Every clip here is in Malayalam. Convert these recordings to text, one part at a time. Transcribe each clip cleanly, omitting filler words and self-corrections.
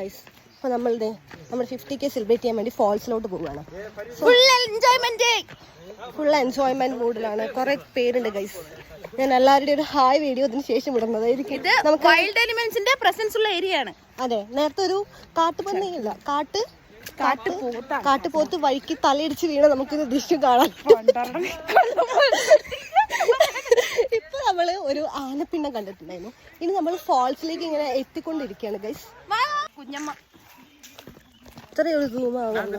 അപ്പൊ നമ്മുടെ 50K സെലിബ്രേറ്റ് ചെയ്യാൻ വേണ്ടി ഫോൾസിലോട്ട് പോവുകയാണ്. ഫുൾ എൻജോയ്മെന്റ് മൂഡിലാണ്. കുറെ പേരുണ്ട് ഗൈസ്. ഞാൻ എല്ലാവരുടെയും ഒരു ഹായ് വീഡിയോ ഇതിന് ശേഷം ഇടുന്നത്. ഇത് വൈൽഡ് എലിമെന്റ്സിന്റെ പ്രസൻസ് ഉള്ള ഏരിയ ആണ്. അതെ, നേരത്തെ ഒരു കാട്ടുപന്നിയില്ല, കാട്ടുപോത്ത് വഴിക്ക് തലയിടിച്ച് വീണ നമുക്കിത് ദൃശ്യം കാണാം. ഇപ്പൊ നമ്മള് ഒരു ആനപ്പിണ്ണം കണ്ടിട്ടുണ്ടായിരുന്നു. ഇനി നമ്മൾ ഫോൾസിലേക്ക് ഇങ്ങനെ എത്തിക്കൊണ്ടിരിക്കുകയാണ് ഗൈസ്. കുഞ്ഞമ്മ ഇത്രയൊരു സൂമാവുന്നു.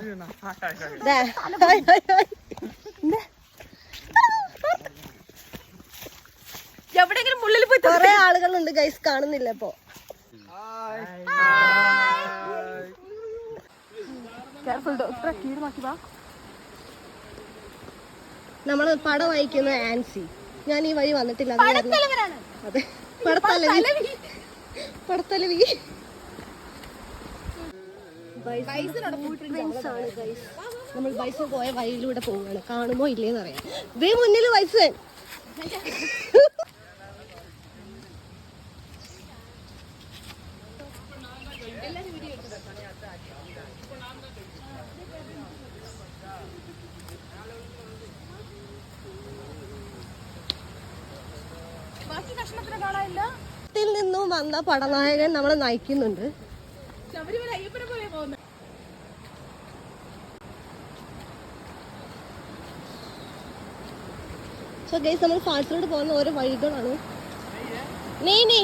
എവിടെയെങ്കിലും മുള്ളിൽ പോയി കുറെ ആളുകളുണ്ട് ഗൈസ്, കാണുന്നില്ല ഇപ്പൊ. നമ്മള് പടം വായിക്കുന്ന ആൻസി. ഞാൻ ഈ വഴി വന്നിട്ടില്ല. അതെ, പടത്തലവി. നമ്മൾ ബൈസൺ പോയ വഴിയിലൂടെ പോവുകയാണ്. കാണുമോ ഇല്ലേന്ന് അറിയാം. ദേ മുന്നിൽ ബൈസൺ. ത്തിൽ നിന്നും വന്ന പടനായകൻ നമ്മളെ നയിക്കുന്നുണ്ട്. सो गाइस നമ്മൾ ഫാൾസിലോട്ട് പോകുന്ന ഓരോ വഴികളാണ്. नहीं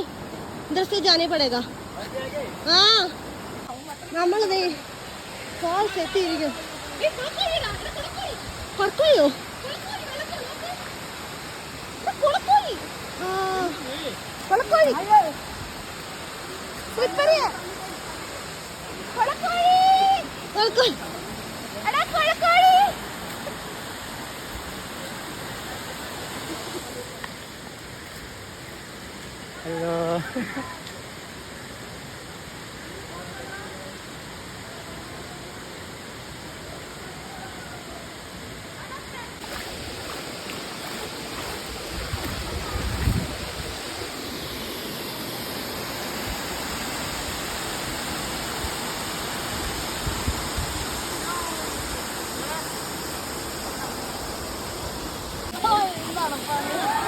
इधर से जाने पड़ेगा. हाँ നമ്മൾ ദേ ഫാൾസ് എത്തിയിരിക്കും. പറക്കോയോ? കൊളക്കോഴി സ്ലിപ്പറിയ കൊളക്കോഴി കൊളക്കോഴി എടാ കൊളക്കോഴി. ഹലോ.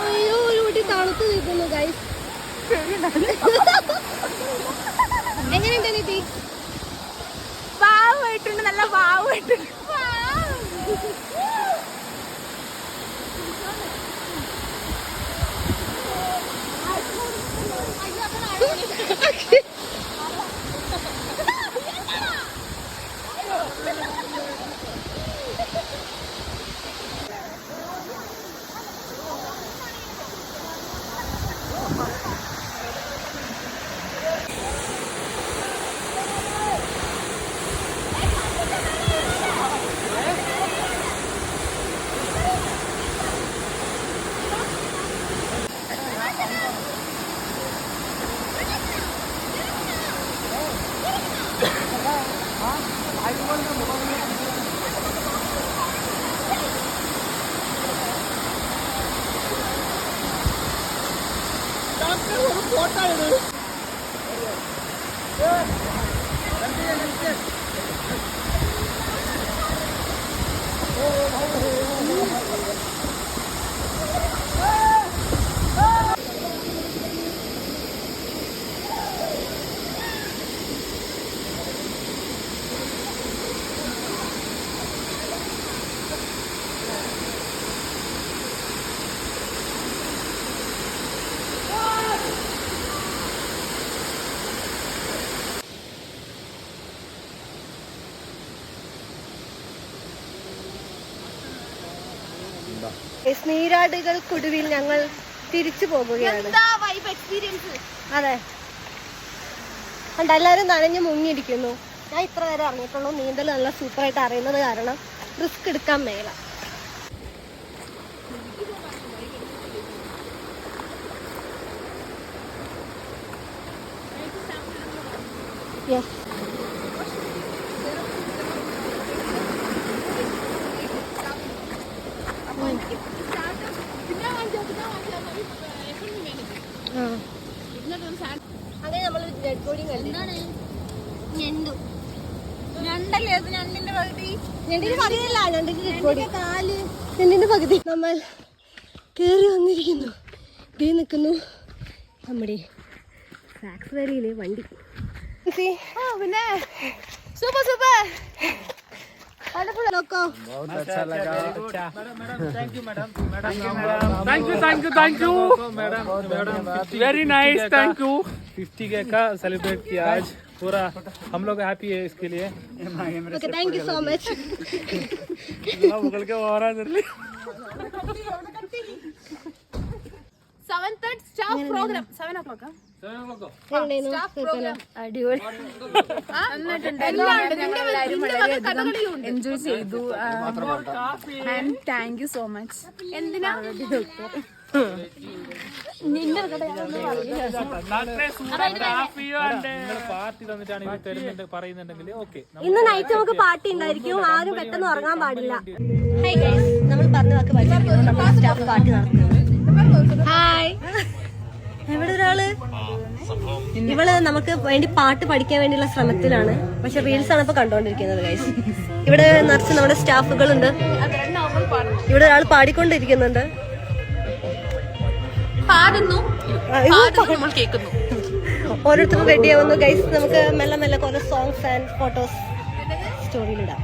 അയ്യോ, ഒരു കുട്ടി തണുത്ത് നിൽക്കുന്നു ഗൈസ്. എങ്ങനെയുണ്ട് നീ? വാവായിട്ടുണ്ട്, നല്ല വാവായിട്ടുണ്ട്. നീരാടുകൾക്കൊടുവിൽ ഞങ്ങൾ തിരിച്ചു പോകുകയാണ്. അതെ, കണ്ട എല്ലാവരും നനഞ്ഞു മുങ്ങിയിരിക്കുന്നു. ഞാൻ ഇത്ര നേരം ഇറങ്ങിയിട്ടുള്ളൂ. നീന്തൽ നല്ല സൂപ്പറായിട്ട് അറിയുന്നത് കാരണം റിസ്ക് എടുക്കാൻ മേല. യെസ്, അങ്ങനെ നമ്മൾ ഡെഡ് ബോഡി കണ്ടു. ഞണ്ടല്ലേ അത്? ഞണ്ടിന്റെ പകുതി. ഞണ്ടിന്റെ പകുതിയല്ല, ഞണ്ടിന്റെ പകുതി. നമ്മൾ കേറി വന്നിരിക്കുന്നു. ദേ നിൽക്കുന്നു നമ്മുടെ സാക്സ് വാലിയിലെ വണ്ടി. പിന്നെ സൂപ്പർ സൂപ്പർ. നോക്കോ. Thank you madam very nice thank you 50K का सेलिब्रेट किया आज पूरा हम लोग हैप्पी है इसके लिए okay thank you so much Mughal के और आ जल्दी 7th സ്റ്റാഫ് പ്രോഗ്രാം 7 o'clock. അടിപൊളി. എൻജോയ് ചെയ്തു. And thank you so much. എന്തിനാ പാർട്ടി തന്നിട്ടാണ് ഇത് തരുന്നുണ്ട് പറയുന്നുണ്ടെങ്കിൽ ഓക്കെ. ഇന്ന് നൈറ്റ് നമുക്ക് പാർട്ടി ഉണ്ടായിരിക്കും. ആരും പെട്ടെന്ന് ഉറങ്ങാൻ പാടില്ല. ഹൈ ഗൈസ്, നമ്മൾ പറഞ്ഞ വാക്ക് പഠിച്ചിരിക്കുന്നു. നമ്മൾ സ്റ്റാഫ് പാർട്ടി നടത്തുന്നു. ഹായ്. എവിടെ ഒരാള്? ഇവള് നമുക്ക് വേണ്ടി പാട്ട് പഠിക്കാൻ വേണ്ടിയുള്ള ശ്രമത്തിലാണ്. പക്ഷെ റീൽസ് ആണ് ഇപ്പൊ കണ്ടോണ്ടിരിക്കുന്നത് ഗൈസ്. ഇവിടെ നിറച്ച് നമ്മുടെ സ്റ്റാഫുകളുണ്ട്. ഇവിടെ ഒരാൾ പാടിക്കൊണ്ടിരിക്കുന്നുണ്ട്. നമ്മൾ കേൾക്കുന്നു. ഓരോരുത്തരും റെഡി ആവുന്നു ഗൈസ്. നമുക്ക് മെല്ലെ മെല്ലെ കുറെ സോങ്സ് ആൻഡ് ഫോട്ടോസ് സ്റ്റോറിയിലിടാം.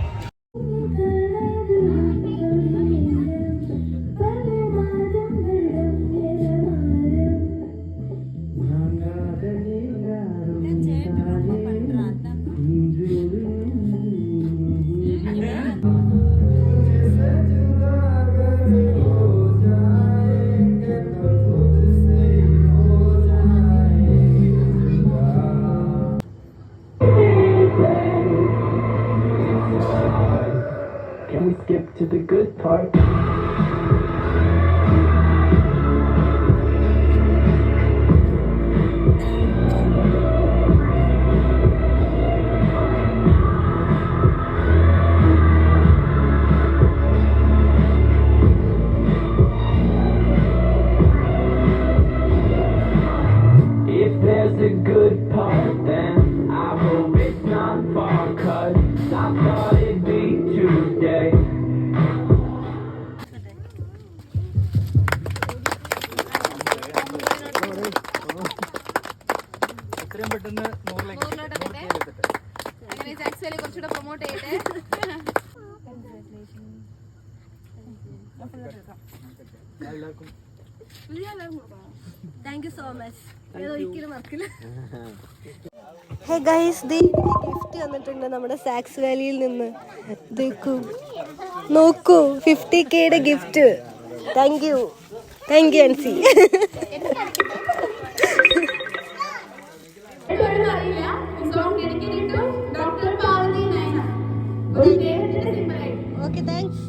Can we skip to the good part? If there's a good part, then I hope it's not far, 'cause I thought it'd be Tuesday. എത്രയും പെട്ടെന്ന് 100 അങ്ങനെ സാക്സ്വലി കുറച്ചുകൂടെ പ്രൊമോട്ട് ചെയ്യട്ടെ. Thank you so much. ഒരിക്കലും മറക്കില്ല. ഹേ ഗൈസ്, ദേ ഗിഫ്റ്റ് തന്നിട്ടുണ്ട് നമ്മുടെ സാക്സ് വാലിയിൽ നിന്ന്. നോക്കൂ 50Kയുടെ gift. Thank you Ancy. Okay thanks.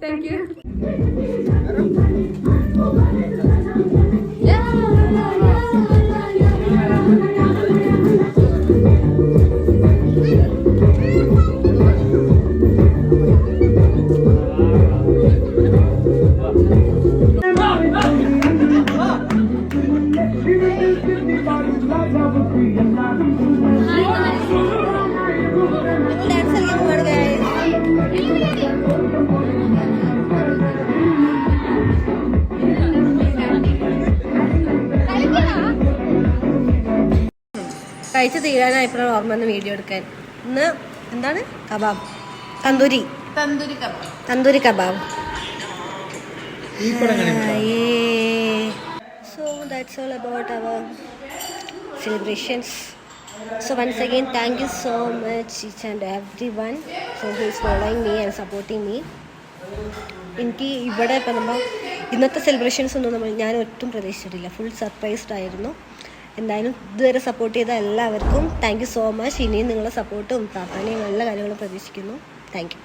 Thank you. Dance കളിക്കാൻ പോവാണ് guys. കഴിച്ച് തീരാനായപ്പോഴാണ് ഓർമ്മ വന്ന് വീഡിയോ എടുക്കാൻ. ഇന്ന് എന്താണ് kebab, tandoori kebab. So that's all about our celebrations. So once again, thank you so much each and everyone who is following me and supporting me. എനിക്ക് ഇവിടെ ഇപ്പം നമ്മൾ ഇന്നത്തെ സെലിബ്രേഷൻസ് ഒന്നും ഞാൻ ഒട്ടും പ്രതീക്ഷിച്ചിട്ടില്ല. ഫുൾ സർപ്രൈസ്ഡ് ആയിരുന്നു. എന്തായാലും ഇതുവരെ സപ്പോർട്ട് ചെയ്ത എല്ലാവർക്കും താങ്ക് യു സോ മച്ച്. ഇനിയും നിങ്ങളുടെ സപ്പോർട്ടും പ്രാർത്ഥനയും എല്ലാ കാര്യങ്ങളും പ്രതീക്ഷിക്കുന്നു. Thank you.